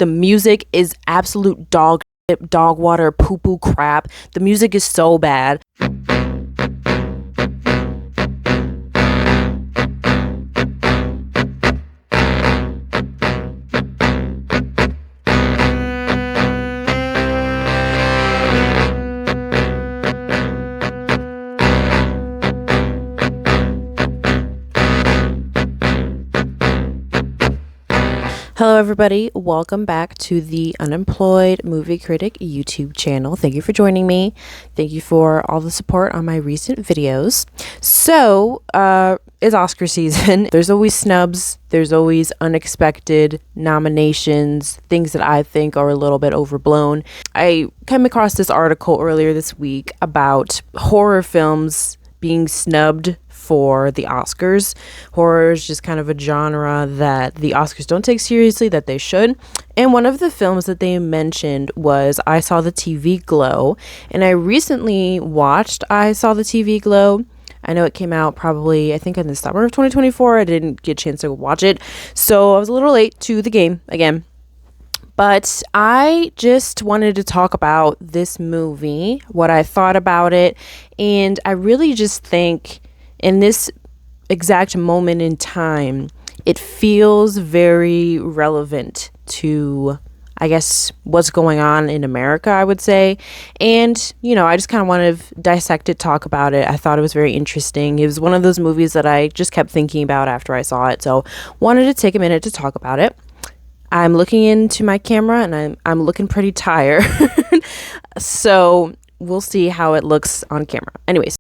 The music is absolute dog water, poo poo crap. The music is so bad. Hello everybody, welcome back to the Unemployed Movie Critic YouTube channel. Thank you for joining me. Thank you for all the support on my recent videos. So, it's Oscar season. There's always snubs, there's always unexpected nominations, things that I think are a little bit overblown. I came across this article earlier this week about horror films being snubbed for the Oscars. Horror is just kind of a genre that the Oscars don't take seriously, that they should. And one of the films that they mentioned was I Saw the TV Glow. And I recently watched I Saw the TV Glow. I know it came out probably, I think in the summer of 2024. I didn't get a chance to watch it, so I was a little late to the game again. But I just wanted to talk about this movie, what I thought about it, and I really just think in this exact moment in time, it feels very relevant to, I guess, what's going on in America, I would say. And, you know, I just kind of want to dissect it, talk about it. I thought it was very interesting. It was one of those movies that I just kept thinking about after I saw it. So wanted to take a minute to talk about it. I'm looking into my camera and I'm looking pretty tired. So we'll see how it looks on camera. Anyways.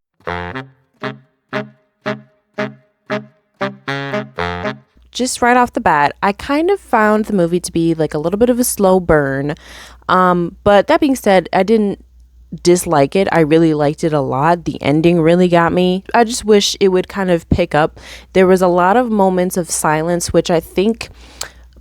Just right off the bat, I kind of found the movie to be like a little bit of a slow burn. But that being said, I didn't dislike it. I really liked it a lot. The ending really got me. I just wish it would kind of pick up. There was a lot of moments of silence, which I think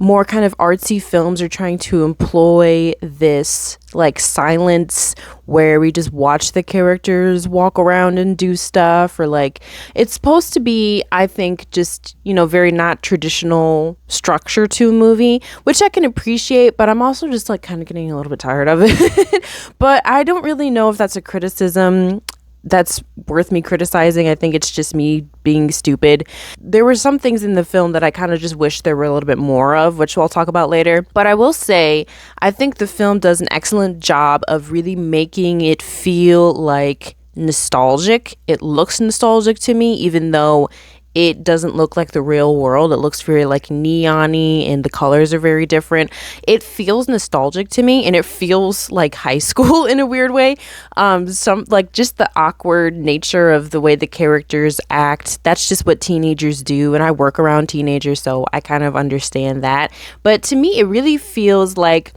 more kind of artsy films are trying to employ this like silence where we just watch the characters walk around and do stuff, or like it's supposed to be, I think, just, you know, very not traditional structure to a movie, which I can appreciate, but I'm also just like kind of getting a little bit tired of it. But I don't really know if that's a criticism that's worth me criticizing. I think it's just me being stupid. There were some things in the film that I kind of just wish there were a little bit more of, which I'll talk about later. But I will say, I think the film does an excellent job of really making it feel like nostalgic. It looks nostalgic to me, even though it doesn't look like the real world. It looks very like neon-y and the colors are very different. It feels nostalgic to me and it feels like high school in a weird way. Some like just the awkward nature of the way the characters act. That's just what teenagers do, and I work around teenagers, so I kind of understand that. But to me, it really feels like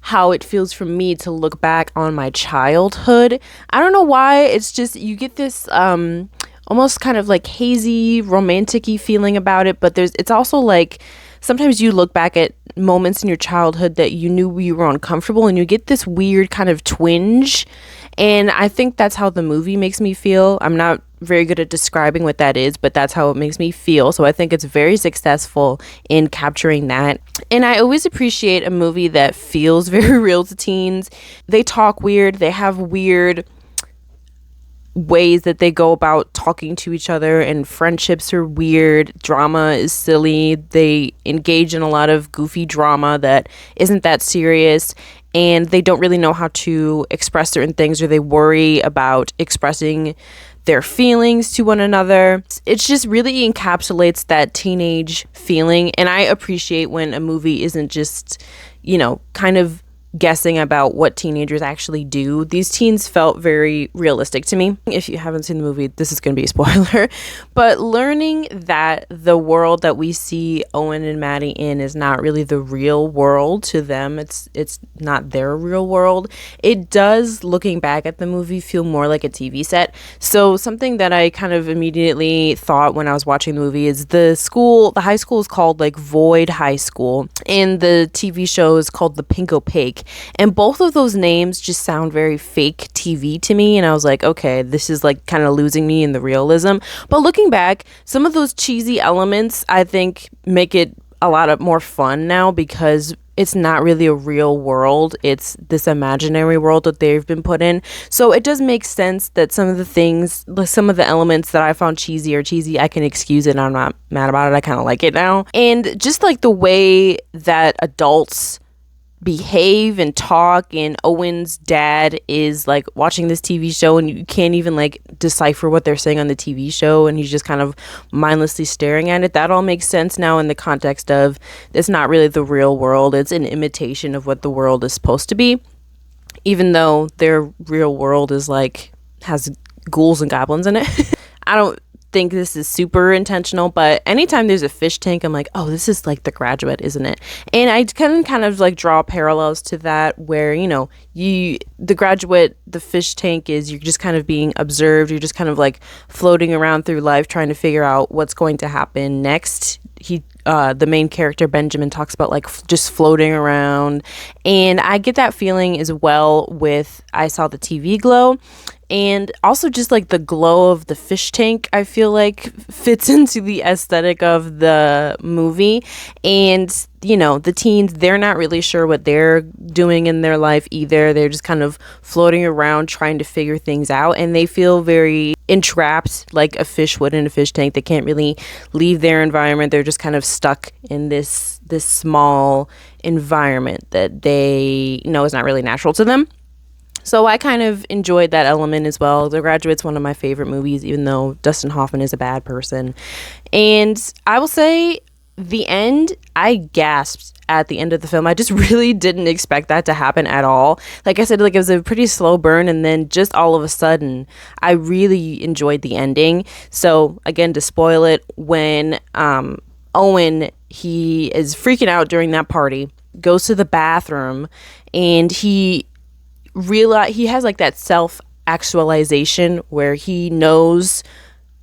how it feels for me to look back on my childhood. I don't know why. It's just you get this almost kind of like hazy, romantic-y feeling about it, but it's also like sometimes you look back at moments in your childhood that you knew you were uncomfortable and you get this weird kind of twinge, and I think that's how the movie makes me feel. I'm not very good at describing what that is, but that's how it makes me feel. So I think it's very successful in capturing that. And I always appreciate a movie that feels very real to teens. They talk weird, they have weird ways that they go about talking to each other, and friendships are weird, drama is silly, they engage in a lot of goofy drama that isn't that serious, and they don't really know how to express certain things, or they worry about expressing their feelings to one another. It just really encapsulates that teenage feeling, and I appreciate when a movie isn't just, you know, kind of guessing about what teenagers actually do. These teens felt very realistic to me. If you haven't seen the movie, this is going to be a spoiler. But learning that the world that we see Owen and Maddie in is not really the real world to them. It's not their real world. It does, looking back at the movie, feel more like a TV set. So something that I kind of immediately thought when I was watching the movie is the high school is called like Void High School, and the TV show is called The Pink Opaque. And both of those names just sound very fake TV to me. And I was like, okay, this is like kind of losing me in the realism. But looking back, some of those cheesy elements, I think, make it a lot of more fun now, because it's not really a real world. It's this imaginary world that they've been put in. So it does make sense that some of the things, like some of the elements that I found cheesy, I can excuse it and I'm not mad about it. I kind of like it now. And just like the way that adults behave and talk, and Owen's dad is like watching this TV show and you can't even like decipher what they're saying on the TV show, and he's just kind of mindlessly staring at it. That all makes sense now in the context of it's not really the real world. It's an imitation of what the world is supposed to be, even though their real world is like has ghouls and goblins in it. I don't think this is super intentional, but anytime there's a fish tank, I'm like, oh, this is like The Graduate, isn't it? And I can kind of like draw parallels to that, where, you know, The Graduate, the fish tank is you're just kind of being observed. You're just kind of like floating around through life trying to figure out what's going to happen next. The main character Benjamin talks about like just floating around, and I get that feeling as well with I Saw the TV Glow. And also just like the glow of the fish tank, I feel like fits into the aesthetic of the movie. And, you know, the teens, they're not really sure what they're doing in their life either. They're just kind of floating around trying to figure things out. And they feel very entrapped like a fish would in a fish tank. They can't really leave their environment. They're just kind of stuck in this small environment that they know is not really natural to them. So I kind of enjoyed that element as well. The Graduate's one of my favorite movies, even though Dustin Hoffman is a bad person. And I will say the end, I gasped at the end of the film. I just really didn't expect that to happen at all. Like I said, like it was a pretty slow burn, and then just all of a sudden, I really enjoyed the ending. So again, to spoil it, when Owen, he is freaking out during that party, goes to the bathroom, and he has like that self-actualization where he knows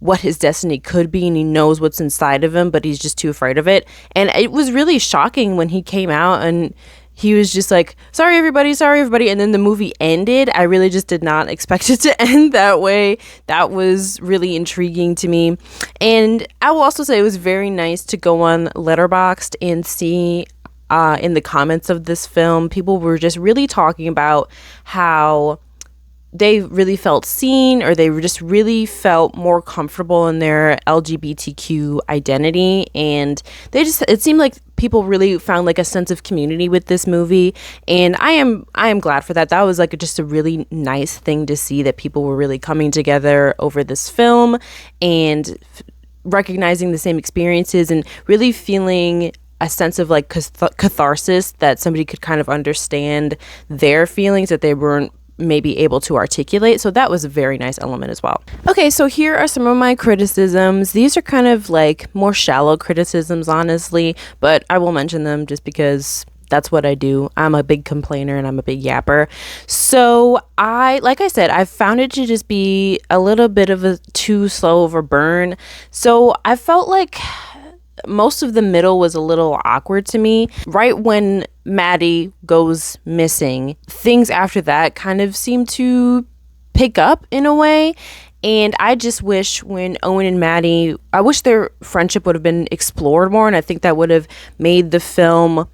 what his destiny could be and he knows what's inside of him, but he's just too afraid of it. And it was really shocking when he came out and he was just like, sorry everybody, and then the movie ended. I really just did not expect it to end that way. That was really intriguing to me. And I will also say it was very nice to go on Letterboxd and see in the comments of this film, people were just really talking about how they really felt seen, or they just really felt more comfortable in their LGBTQ identity. And it seemed like people really found like a sense of community with this movie. And I am glad for that. That was like just a really nice thing to see, that people were really coming together over this film and recognizing the same experiences and really feeling a sense of like catharsis, that somebody could kind of understand their feelings that they weren't maybe able to articulate. So that was a very nice element as well. Okay, so here are some of my criticisms. These are kind of like more shallow criticisms, honestly, but I will mention them just because that's what I do. I'm a big complainer and I'm a big yapper. So like I said, I found it to just be a little bit of a too slow of a burn. So I felt like most of the middle was a little awkward to me. Right when Maddie goes missing, things after that kind of seem to pick up in a way. And I just wish when Owen and Maddie, I wish their friendship would have been explored more. And I think that would have made the film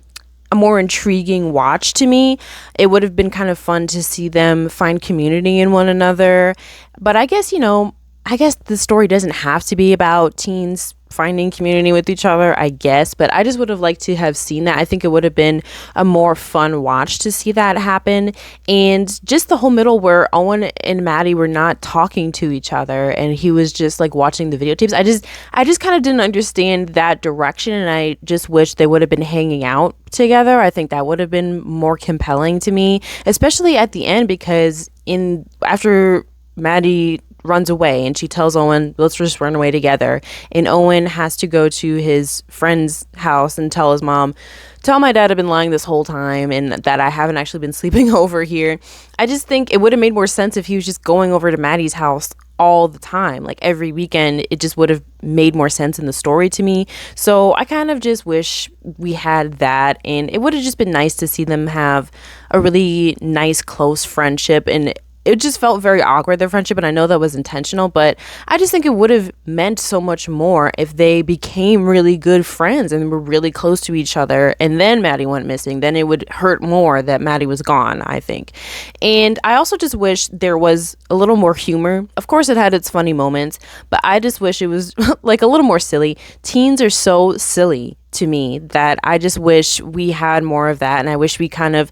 a more intriguing watch to me. It would have been kind of fun to see them find community in one another. But I guess, the story doesn't have to be about teens finding community with each other, I guess, but I just would have liked to have seen that. I think it would have been a more fun watch to see that happen. And just the whole middle where Owen and Maddie were not talking to each other and he was just like watching the videotapes. I just kind of didn't understand that direction, and I just wish they would have been hanging out together. I think that would have been more compelling to me, especially at the end, because after Maddie runs away and she tells Owen, let's just run away together, and Owen has to go to his friend's house and tell his mom, tell my dad I've been lying this whole time and that I haven't actually been sleeping over here. I just think it would have made more sense if he was just going over to Maddie's house all the time, like every weekend. It just would have made more sense in the story to me. So I kind of just wish we had that, and it would have just been nice to see them have a really nice close friendship. And it just felt very awkward, their friendship, and I know that was intentional, but I just think it would have meant so much more if they became really good friends and were really close to each other, and then Maddie went missing. Then it would hurt more that Maddie was gone, I think. And I also just wish there was a little more humor. Of course, it had its funny moments, but I just wish it was like a little more silly. Teens are so silly to me that I just wish we had more of that, and I wish we kind of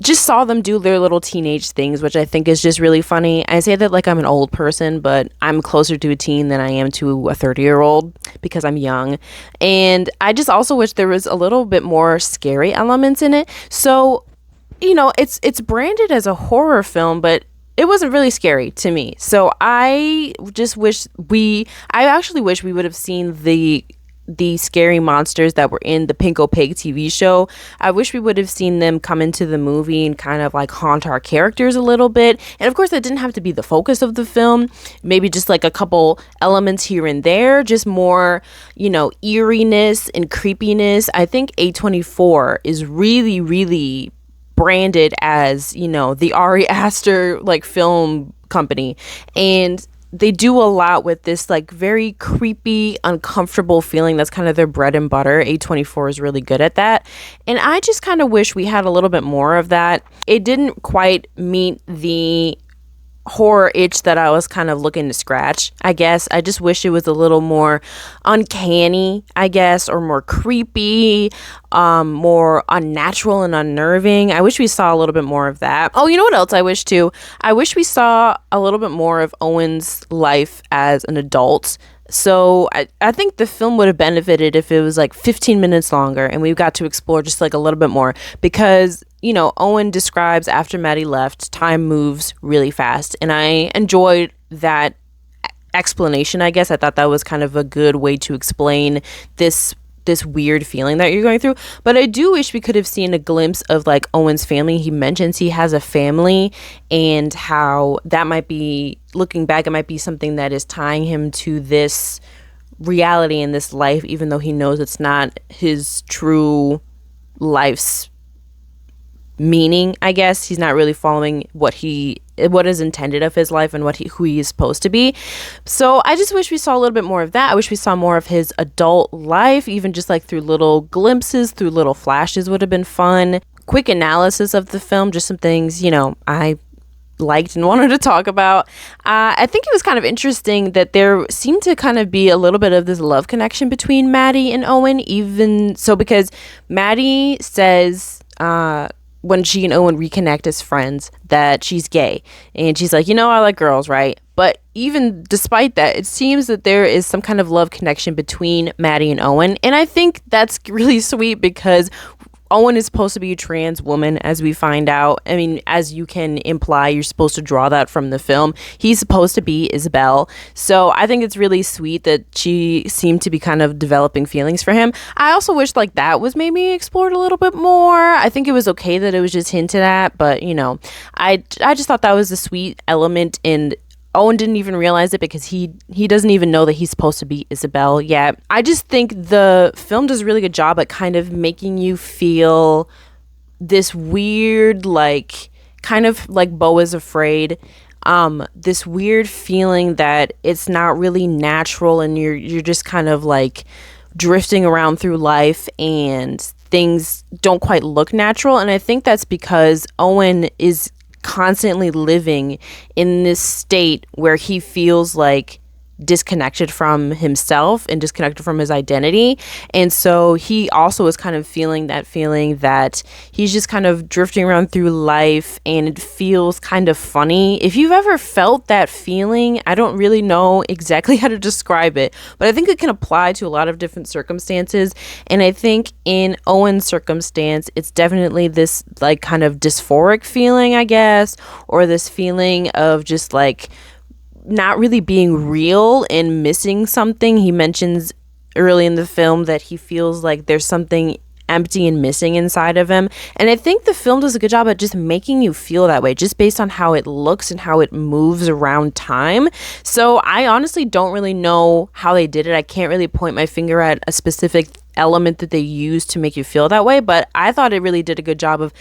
just saw them do their little teenage things, which I think is just really funny. I say that like I'm an old person, but I'm closer to a teen than I am to a 30-year-old because I'm young. And I just also wish there was a little bit more scary elements in it. So, it's branded as a horror film, but it wasn't really scary to me. So I actually wish we would have seen the scary monsters that were in the Pink Opaque TV show. I wish we would have seen them come into the movie and kind of like haunt our characters a little bit. And of course, that didn't have to be the focus of the film. Maybe just like a couple elements here and there, just more, eeriness and creepiness. I think A24 is really, really branded as, the Ari Aster like film company. And they do a lot with this like very creepy, uncomfortable feeling. That's kind of their bread and butter. A24 is really good at that. And I just kind of wish we had a little bit more of that. It didn't quite meet the horror itch that I was kind of looking to scratch, I guess. I just wish it was a little more uncanny, I guess, or more creepy, more unnatural and unnerving. I wish we saw a little bit more of that. Oh, you know what else I wish too? I wish we saw a little bit more of Owen's life as an adult. So I think the film would have benefited if it was like 15 minutes longer and we got to explore just like a little bit more, because Owen describes after Maddie left, time moves really fast, and I enjoyed that explanation. I guess I thought that was kind of a good way to explain this weird feeling that you're going through. But I do wish we could have seen a glimpse of like Owen's family. He mentions he has a family, and how that might be, looking back, it might be something that is tying him to this reality in this life, even though he knows it's not his true life's meaning. I guess he's not really following what is intended of his life and who he is supposed to be. So I just wish we saw a little bit more of that. I wish we saw more of his adult life, even just like through little glimpses, through little flashes would have been fun. Quick analysis of the film, just some things I liked and wanted to talk about. I think it was kind of interesting that there seemed to kind of be a little bit of this love connection between Maddie and Owen, even so, because Maddie says when she and Owen reconnect as friends that she's gay, and she's like, I like girls, right? But even despite that, it seems that there is some kind of love connection between Maddie and Owen, and I think that's really sweet, because Owen is supposed to be a trans woman, as we find out. I mean, as you can imply, you're supposed to draw that from the film. He's supposed to be Isabel. So I think it's really sweet that she seemed to be kind of developing feelings for him. I also wish like that was maybe explored a little bit more. I think it was okay that it was just hinted at, but I just thought that was a sweet element, and Owen didn't even realize it because he doesn't even know that he's supposed to be Isabel yet. I just think the film does a really good job at kind of making you feel this weird, like, kind of like Beau is Afraid, this weird feeling that it's not really natural, and you're just kind of like drifting around through life and things don't quite look natural. And I think that's because Owen is constantly living in this state where he feels like disconnected from himself and disconnected from his identity, and so he also is kind of feeling that he's just kind of drifting around through life, and it feels kind of funny. If you've ever felt that feeling, I don't really know exactly how to describe it, but I think it can apply to a lot of different circumstances. And I think in Owen's circumstance, it's definitely this like kind of dysphoric feeling, I guess, or this feeling of just like not really being real and missing something. He mentions early in the film that he feels like there's something empty and missing inside of him, and I think the film does a good job at just making you feel that way, just based on how it looks and how it moves around time. So I honestly don't really know how they did it. I can't really point my finger at a specific element that they use to make you feel that way, but I thought it really did a good job of,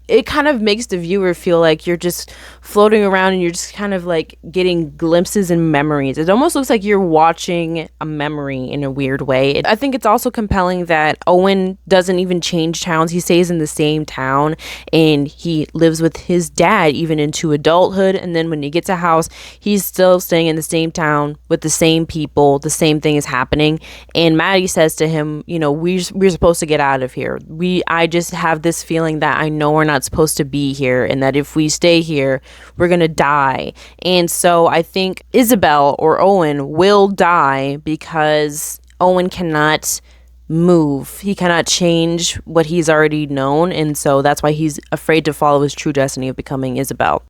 it kind of makes the viewer feel like you're just floating around and you're just kind of like getting glimpses and memories. It almost looks like you're watching a memory in a weird way. I think it's also compelling that Owen doesn't even change towns. He stays in the same town and he lives with his dad even into adulthood, and then when he gets a house, he's still staying in the same town with the same people. The same thing is happening, and Maddie says to him, you know, we're supposed to get out of here. I just have this feeling that I know we're not supposed to be here, and that if we stay here, we're gonna die. And so I think Isabel or Owen will die because Owen cannot move. He cannot change what he's already known, and so that's why he's afraid to follow his true destiny of becoming Isabel.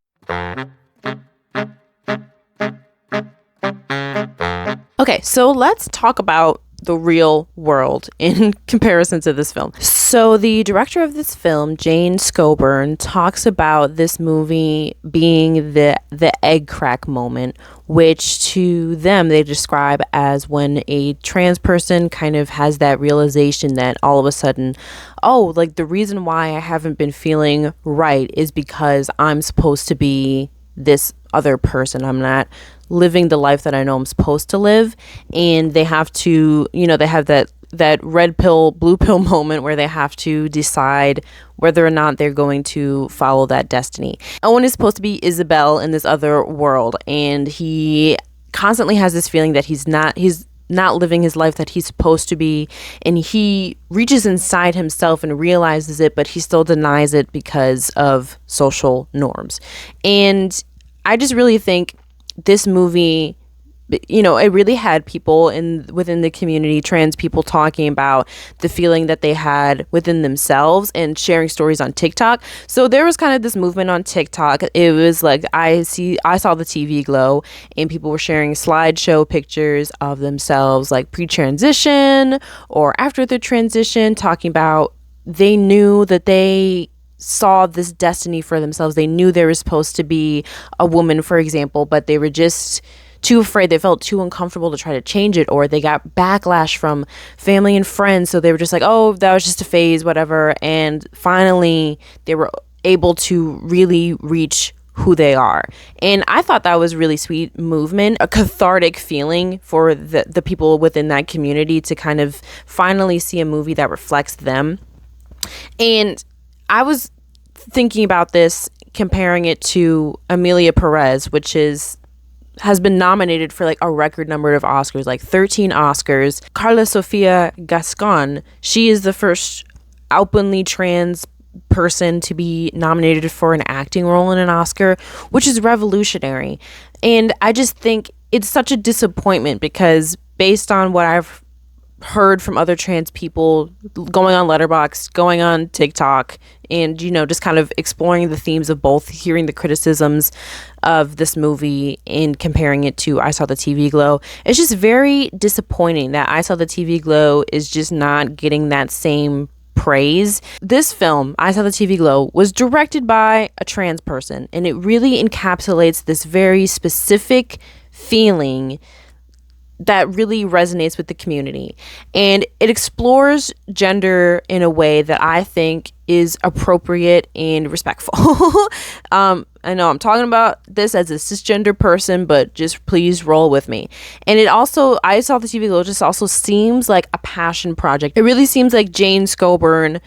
Okay, so let's talk about the real world in comparison to this film. So the director of this film, Jane Scoburn, talks about this movie being the egg crack moment, which to them they describe as when a trans person kind of has that realization that all of a sudden, oh, like the reason why I haven't been feeling right is because I'm supposed to be this other person. I'm not living the life that I know I'm supposed to live, and they have to, you know, they have that red pill, blue pill moment where they have to decide whether or not they're going to follow that destiny. Owen is supposed to be Isabel in this other world, and he constantly has this feeling that he's not living his life that he's supposed to be, and he reaches inside himself and realizes it, but he still denies it because of social norms. And I just really think this movie, you know, it really had people within the community, trans people, talking about the feeling that they had within themselves and sharing stories on TikTok. So there was kind of this movement on TikTok. It was like I saw the TV glow, and people were sharing slideshow pictures of themselves like pre-transition or after the transition, talking about they knew that they saw this destiny for themselves. They knew they were supposed to be a woman, for example, but they were just too afraid. They felt too uncomfortable to try to change it, or they got backlash from family and friends, so they were just like, oh, that was just a phase, whatever. And finally they were able to really reach who they are. And I thought that was really sweet movement, a cathartic feeling for the people within that community to kind of finally see a movie that reflects them. And I was thinking about this, comparing it to Emelia Perez, which has been nominated for like a record number of Oscars, like 13 Oscars. Carla Sofia Gascon, she is the first openly trans person to be nominated for an acting role in an Oscar, which is revolutionary. And I just think it's such a disappointment because based on what I've heard from other trans people going on Letterboxd, going on TikTok, and, you know, just kind of exploring the themes of both, hearing the criticisms of this movie and comparing it to I Saw the TV Glow, it's just very disappointing that I Saw the TV Glow is just not getting that same praise. This film, I Saw the TV Glow, was directed by a trans person, and it really encapsulates this very specific feeling that really resonates with the community, and it explores gender in a way that I think is appropriate and respectful. I know I'm talking about this as a cisgender person, but just please roll with me. And it also, I Saw the TV Glow just also seems like a passion project. It really seems like Jane Scoburn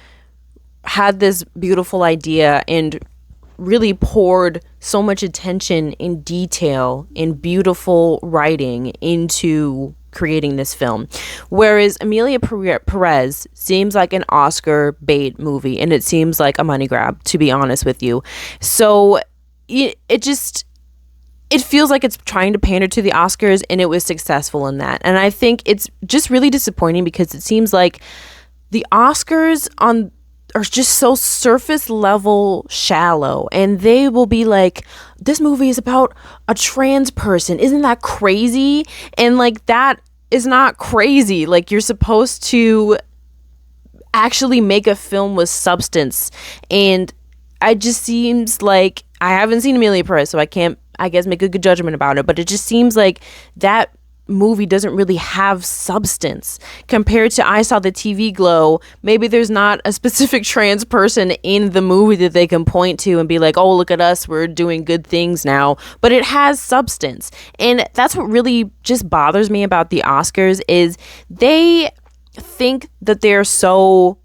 had this beautiful idea and really poured so much attention in detail and beautiful writing into creating this film, whereas Emelia Perez seems like an Oscar bait movie, and it seems like a money grab, to be honest with you. So it feels like it's trying to pander to the Oscars, and it was successful in that. And I think it's just really disappointing because it seems like the Oscars are just so surface level shallow, and they will be like, this movie is about a trans person, isn't that crazy? And like, that is not crazy. Like, you're supposed to actually make a film with substance. And it just seems like, I haven't seen Emelia Perez, so I can't, I guess, make a good judgment about it, but it just seems like that movie doesn't really have substance compared to I Saw the TV Glow. Maybe there's not a specific trans person in the movie that they can point to and be like, oh, look at us, we're doing good things now, but it has substance. And that's what really just bothers me about the Oscars is they think that they're so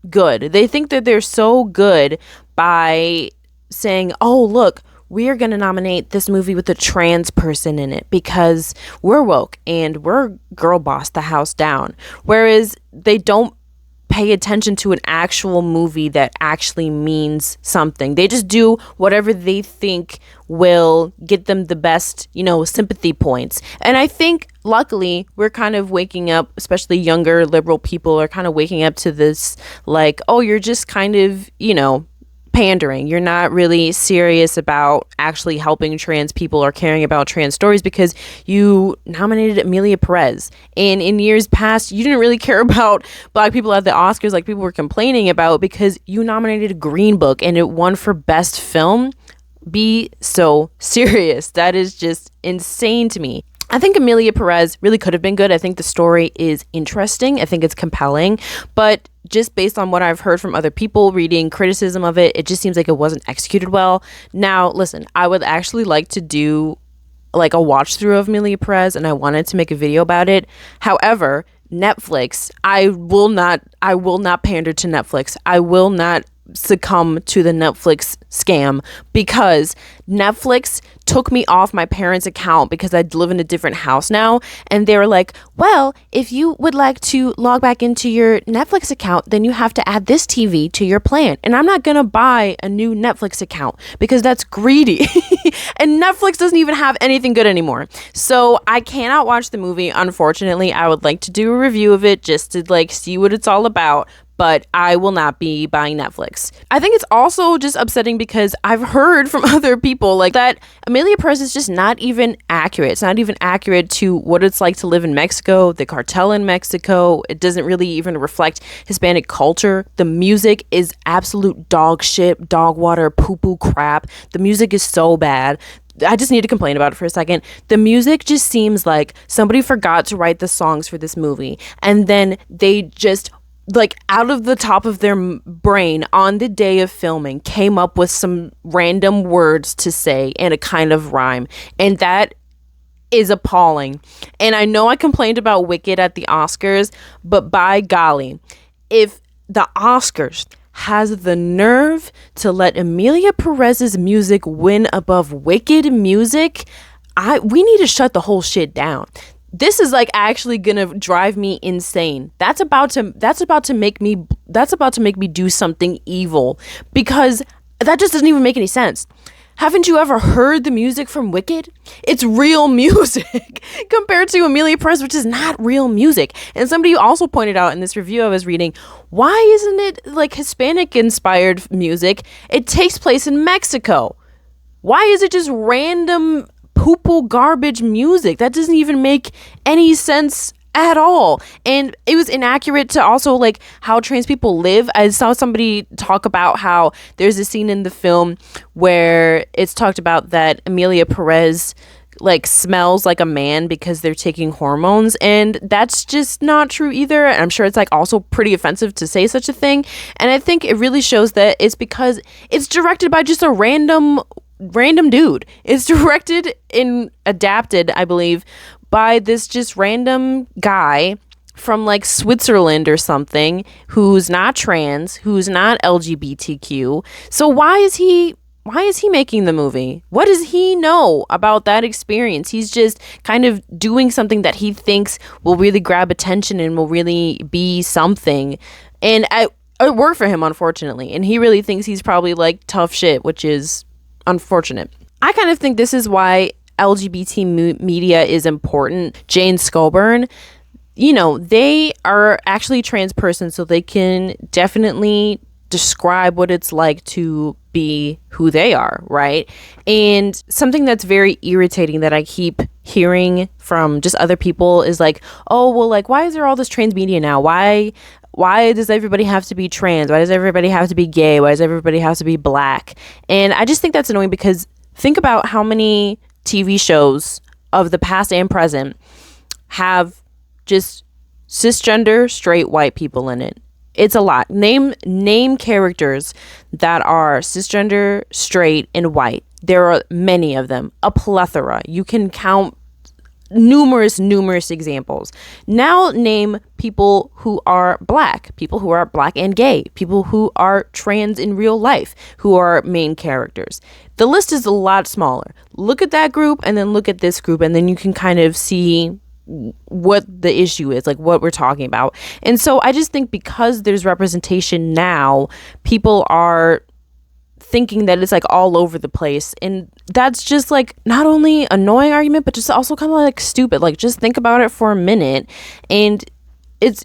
good. They think that they're so good by saying, oh, look, we are going to nominate this movie with a trans person in it because we're woke and we're girl boss the house down. Whereas they don't pay attention to an actual movie that actually means something. They just do whatever they think will get them the best, sympathy points. And I think luckily we're kind of waking up, especially younger liberal people are kind of waking up to this, like, oh, you're just kind of, pandering. You're not really serious about actually helping trans people or caring about trans stories because you nominated Emelia Perez. And in years past, you didn't really care about Black people at the Oscars like people were complaining about because you nominated Green Book and it won for Best Film. Be so serious. That is just insane to me. I think Emelia Perez really could have been good. I think the story is interesting. I think it's compelling. But just based on what I've heard from other people reading criticism of it, it just seems like it wasn't executed well. Now, listen, I would actually like to do like a watch through of Emelia Perez and I wanted to make a video about it. However, Netflix, I will not pander to Netflix. I will not succumb to the Netflix scam because Netflix took me off my parents' account because I live in a different house now, and they were like, well, if you would like to log back into your Netflix account, then you have to add this TV to your plan. And I'm not gonna buy a new Netflix account because that's greedy. And Netflix doesn't even have anything good anymore. So I cannot watch the movie, unfortunately. I would like to do a review of it just to like see what it's all about, but I will not be buying Netflix. I think it's also just upsetting because I've heard from other people like that Emelia Perez is just not even accurate. It's not even accurate to what it's like to live in Mexico, the cartel in Mexico. It doesn't really even reflect Hispanic culture. The music is absolute dog shit, dog water, poo-poo crap. The music is so bad. I just need to complain about it for a second. The music just seems like somebody forgot to write the songs for this movie, and then they just like out of the top of their brain on the day of filming came up with some random words to say in a kind of rhyme. And that is appalling. And I know I complained about Wicked at the Oscars, but by golly, if the Oscars has the nerve to let Emelia Perez's music win above Wicked music, we need to shut the whole shit down. This is like actually gonna drive me insane. That's about to make me do something evil because that just doesn't even make any sense. Haven't you ever heard the music from Wicked? It's real music compared to Emelia Perez, which is not real music. And somebody also pointed out in this review I was reading, why isn't it like Hispanic inspired music? It takes place in Mexico. Why is it just random poo-poo garbage music? That doesn't even make any sense at all. And it was inaccurate to also like how trans people live. I saw somebody talk about how there's a scene in the film where it's talked about that Emelia Perez like smells like a man because they're taking hormones, and that's just not true either. And I'm sure it's like also pretty offensive to say such a thing. And I think it really shows that it's because it's directed by just a random dude. It's directed and adapted, I believe, by this just random guy from like Switzerland or something who's not trans, who's not LGBTQ. So why is he making the movie? What does he know about that experience? He's just kind of doing something that he thinks will really grab attention and will really be something. And it worked for him, unfortunately. And he really thinks he's probably like tough shit, which is unfortunate. I kind of think this is why LGBT media is important. Jane Scobern, they are actually trans persons, so they can definitely describe what it's like to be who they are, right? And something that's very irritating that I keep hearing from just other people is like, oh, well, like, why is there all this trans media now? Why does everybody have to be trans? Why does everybody have to be gay? Why does everybody have to be black? And I just think that's annoying because think about how many TV shows of the past and present have just cisgender straight white people in it. It's a lot. Name characters that are cisgender straight and white. There are many of them, a plethora. You can count numerous examples. Now name people who are black and gay, people who are trans in real life, who are main characters. The list is a lot smaller. Look at that group and then look at this group, and then you can kind of see what the issue is, like what we're talking about. And so I just think because there's representation now, people are thinking that it's like all over the place, and that's just like not only annoying argument but just also kind of like stupid. Like, just think about it for a minute and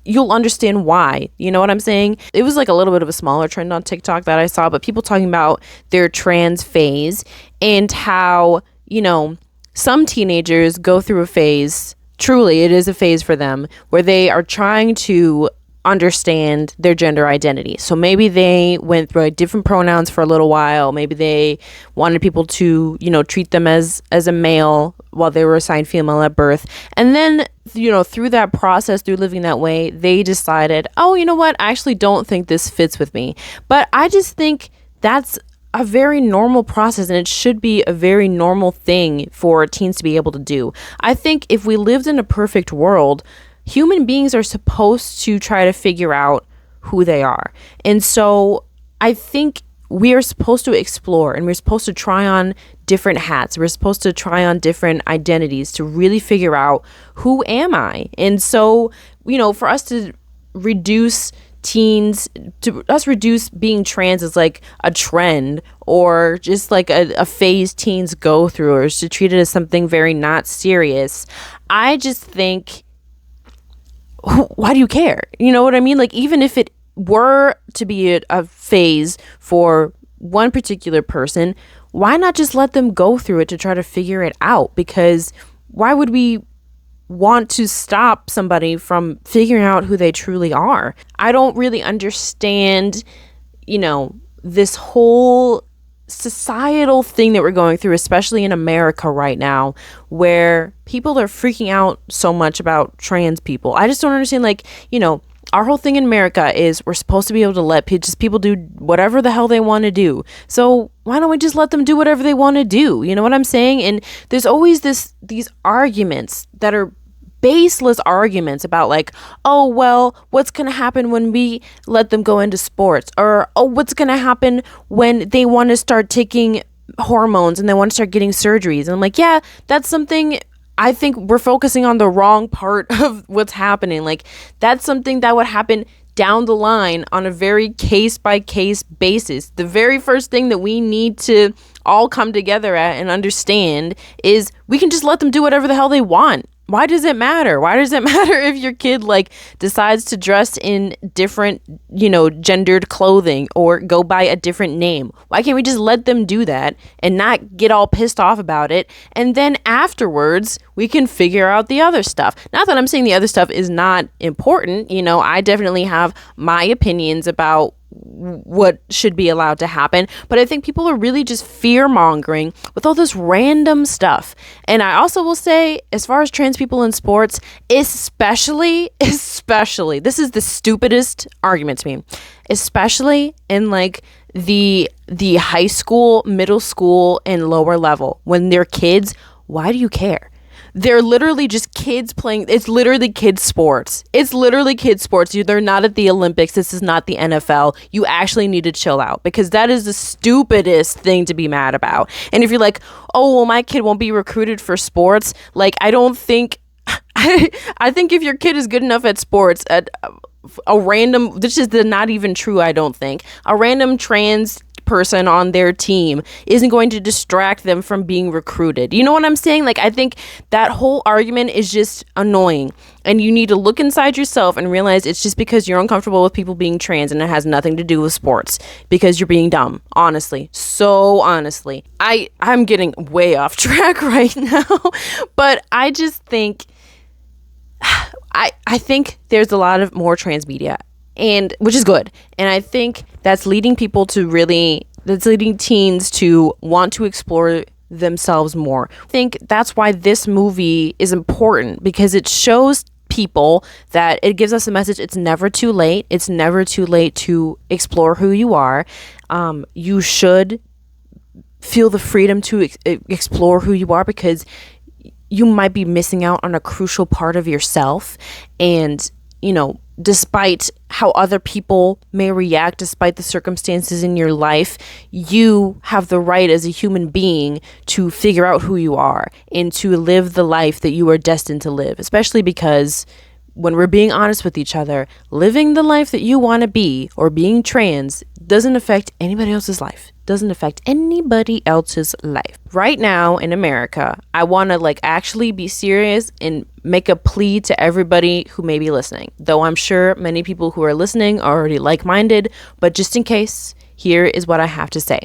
you'll understand why. You know what I'm saying? It was like a little bit of a smaller trend on TikTok that I saw, but people talking about their trans phase and how, you know, some teenagers go through a phase, truly it is a phase for them, where they are trying to understand their gender identity. So maybe they went through different pronouns for a little while. Maybe they wanted people to, you know, treat them as a male while they were assigned female at birth. And then, you know, through that process, through living that way, they decided, oh, you know what? I actually don't think this fits with me. But I just think that's a very normal process, and it should be a very normal thing for teens to be able to do. I think if we lived in a perfect world, human beings are supposed to try to figure out who they are. And so I think we are supposed to explore, and we're supposed to try on different hats. We're supposed to try on different identities to really figure out, who am I? And so, you know, for us to reduce being trans as like a trend or just like a phase teens go through, or to treat it as something very not serious, I just think, why do you care? You know what I mean? Like, even if it were to be a phase for one particular person, why not just let them go through it to try to figure it out? Because why would we want to stop somebody from figuring out who they truly are? I don't really understand, you know, this whole societal thing that we're going through, especially in America right now, where people are freaking out so much about trans people. I just don't understand. Like, you know, our whole thing in America is we're supposed to be able to let people do whatever the hell they want to do. So why don't we just let them do whatever they want to do? You know what I'm saying? And there's always these arguments that are baseless arguments about like, oh, well, what's going to happen when we let them go into sports? Or, oh, what's going to happen when they want to start taking hormones and they want to start getting surgeries? And I'm like, yeah, that's something. I think we're focusing on the wrong part of what's happening. Like, that's something that would happen down the line on a very case by case basis. The very first thing that we need to all come together at and understand is we can just let them do whatever the hell they want. Why does it matter? Why does it matter if your kid like decides to dress in different, you know, gendered clothing or go by a different name? Why can't we just let them do that and not get all pissed off about it? And then afterwards, we can figure out the other stuff. Not that I'm saying the other stuff is not important. You know, I definitely have my opinions about what should be allowed to happen, but I think people are really just fear mongering with all this random stuff. And I also will say, as far as trans people in sports, especially this is the stupidest argument to me, especially in like the high school, middle school, and lower level, when they're kids. Why do you care? They're literally just kids playing. It's literally kids sports. They're not at the Olympics. This is not the NFL. You actually need to chill out, because that is the stupidest thing to be mad about. And if you're like, oh, well, my kid won't be recruited for sports, like, I don't think, I think if your kid is good enough at sports, at a random, this is not even true, I don't think, a random trans person on their team isn't going to distract them from being recruited. You know what I'm saying? Like, I think that whole argument is just annoying, and you need to look inside yourself and realize it's just because you're uncomfortable with people being trans, and it has nothing to do with sports, because you're being dumb. Honestly. So honestly, I'm getting way off track right now, but I just think I think there's a lot of more trans media, and which is good. And I think that's leading teens to want to explore themselves more. I think that's why this movie is important, because it shows people that it gives us a message. It's never too late. It's never too late to explore who you are. You should feel the freedom to explore who you are, because you might be missing out on a crucial part of yourself. And, despite how other people may react, despite the circumstances in your life, you have the right as a human being to figure out who you are and to live the life that you are destined to live, especially because when we're being honest with each other, living the life that you want to be, or being trans, doesn't affect anybody else's life. Doesn't affect anybody else's life. Right now in America, I want to actually be serious and make a plea to everybody who may be listening. Though I'm sure many people who are listening are already like-minded, but just in case, here is what I have to say.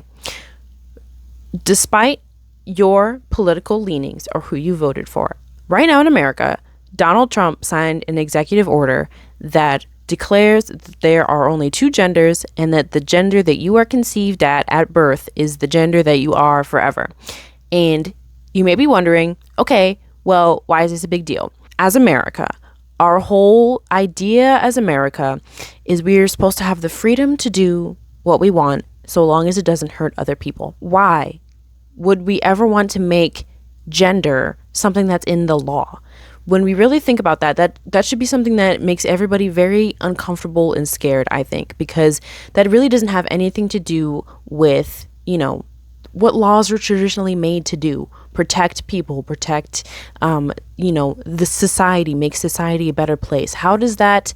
Despite your political leanings or who you voted for, right now in America, Donald Trump signed an executive order that declares that there are only two genders, and that the gender that you are conceived at birth is the gender that you are forever. And you may be wondering, okay, well, why is this a big deal? As America, our whole idea as America is we are supposed to have the freedom to do what we want so long as it doesn't hurt other people. Why would we ever want to make gender something that's in the law? When we really think about that should be something that makes everybody very uncomfortable and scared, I think, because that really doesn't have anything to do with, what laws are traditionally made to do. Protect people, protect, the society, make society a better place. How does that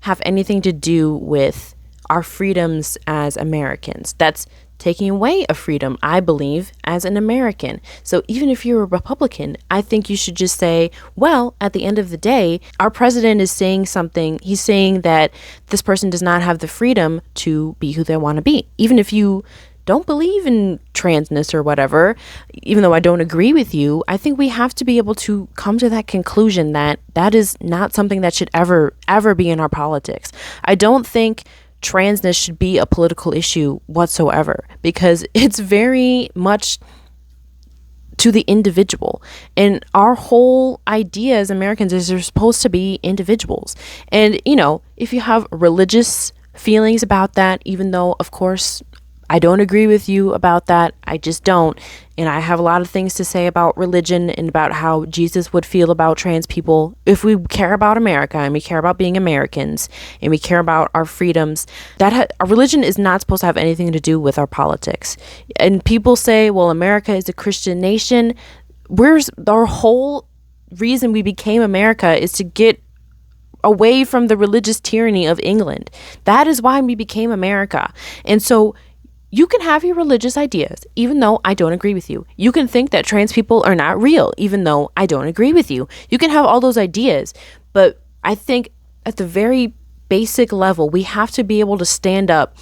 have anything to do with our freedoms as Americans? That's taking away a freedom, I believe, as an American. So even if you're a Republican, I think you should just say, well, at the end of the day, our president is saying something. He's saying that this person does not have the freedom to be who they want to be. Even if you don't believe in transness or whatever, even though I don't agree with you, I think we have to be able to come to that conclusion that that is not something that should ever be in our politics. I don't think transness should be a political issue whatsoever, because it's very much to the individual. And our whole idea as Americans is they're supposed to be individuals. And, if you have religious feelings about that, even though, of course, I don't agree with you about that. I just don't. And I have a lot of things to say about religion and about how Jesus would feel about trans people. If we care about America and we care about being Americans and we care about our freedoms, our religion is not supposed to have anything to do with our politics. And people say, well, America is a Christian nation. Our whole reason we became America is to get away from the religious tyranny of England. That is why we became America. And so you can have your religious ideas, even though I don't agree with you. You can think that trans people are not real, even though I don't agree with you. You can have all those ideas, but I think at the very basic level, we have to be able to stand up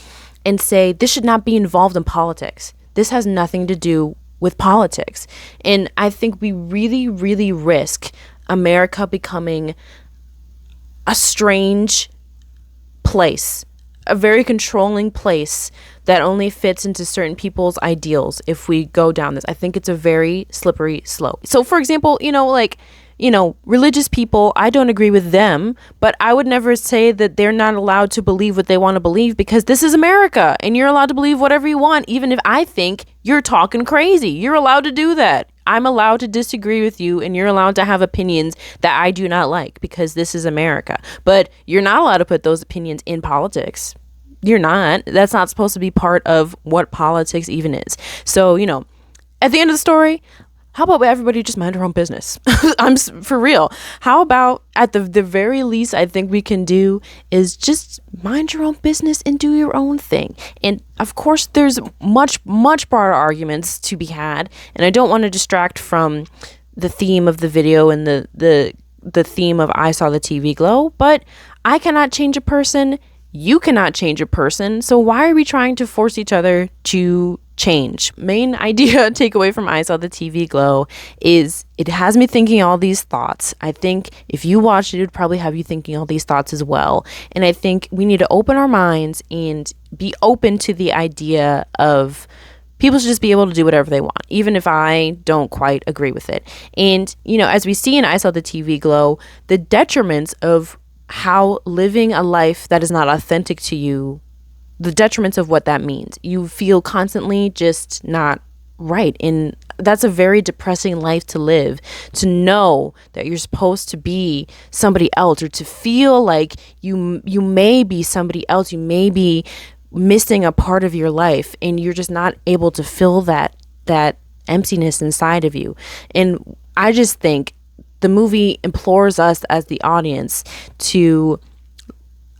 and say, this should not be involved in politics. This has nothing to do with politics. And I think we really, really risk America becoming a strange place, a very controlling place that only fits into certain people's ideals if we go down this. I think it's a very slippery slope. So, for example, religious people, I don't agree with them, but I would never say that they're not allowed to believe what they want to believe, because this is America and you're allowed to believe whatever you want, even if I think you're talking crazy. You're allowed to do that. I'm allowed to disagree with you, and you're allowed to have opinions that I do not like, because this is America. But you're not allowed to put those opinions in politics. You're not. That's not supposed to be part of what politics even is. So, at the end of the story, how about everybody just mind their own business? I'm for real. How about at the very least I think we can do is just mind your own business and do your own thing. And of course, there's much broader arguments to be had. And I don't want to distract from the theme of the video and the theme of I Saw the TV Glow, but I cannot change a person. You cannot change a person. So why are we trying to force each other to change? Main idea takeaway from I Saw the TV Glow is it has me thinking all these thoughts. I think if you watched it, it would probably have you thinking all these thoughts as well. And I think we need to open our minds and be open to the idea of people should just be able to do whatever they want, even if I don't quite agree with it. And, you know, as we see in I Saw the TV Glow, the detriments of how living a life that is not authentic to you, the detriments of what that means. You feel constantly just not right. And that's a very depressing life to live, to know that you're supposed to be somebody else, or to feel like you may be somebody else. You may be missing a part of your life, and you're just not able to fill that emptiness inside of you. And I just think the movie implores us as the audience to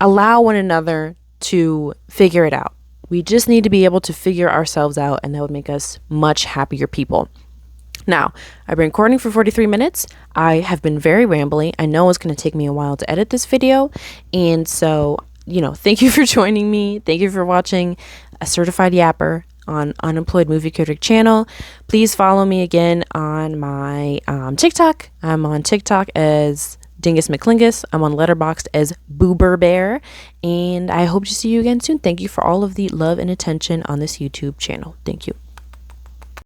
allow one another to figure it out. We just need to be able to figure ourselves out, and that would make us much happier people. Now, I've been recording for 43 minutes. I have been very rambly. I know it's going to take me a while to edit this video. And so, you know, thank you for joining me. Thank you for watching A Certified Yapper on Unemployed Movie Critic channel. Please follow me again on my TikTok. I'm on TikTok as Dingus McClingus. I'm on Letterboxd as Boober Bear. And I hope to see you again soon. Thank you for all of the love and attention on this YouTube channel. Thank you.